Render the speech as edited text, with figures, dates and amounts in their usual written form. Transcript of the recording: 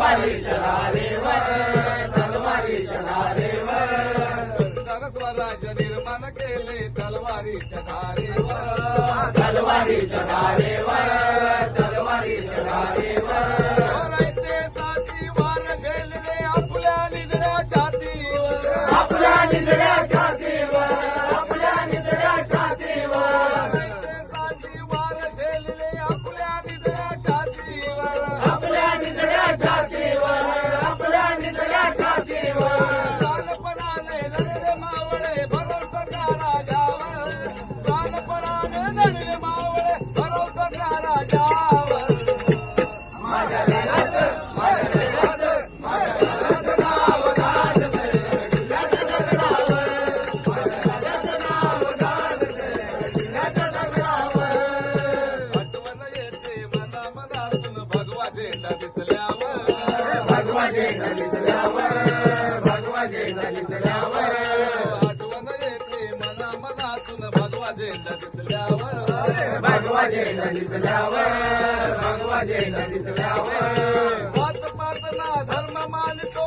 तलवारीच्या धारेवर, तलवारीच्या धारेवर. स्वराज्य निर्माण केले तलवारीच्या धारेवर, तलवारीच्या धारेवर, तलवारीच्या धारेवर. बोलायचे साथी वार झेलले आपल्या निधड्या छातीवर, आपल्या निधड्या छातीवर, आपल्या निधड्या छातीवर. बोलायचे साथी वार झेलले आपल्या निधड्या छातीवर, आपल्या निधड्या छातीवर, आपल्या निधड्या छातीवर. कालपणाने लढले मावळे भरोसा त्या राजावर, कालपणाने लढले मावळे भरोसा त्या राजावर. माझ्या लढ्यात, माझ्या लढ्यात, माझ्या लढ्यात नाव गाजते किल्ल्याच्या दगडावर, माझ्या लढ्यात नाव गाजते किल्ल्याच्या दगडावर. आठवण येते मना मनातून भगवा झेंडा दिसल्यावर, भगवा झेंडा दिसल्यावर, भगवा झेंडा दिसल्यावर. आठवण येते मना मनातून भगवा झेंडा दिसल्यावर, भगवा झेंडा दिसल्यावर, भगवा झेंडा दिसल्यावर. पाच पाचना धर्म मानतो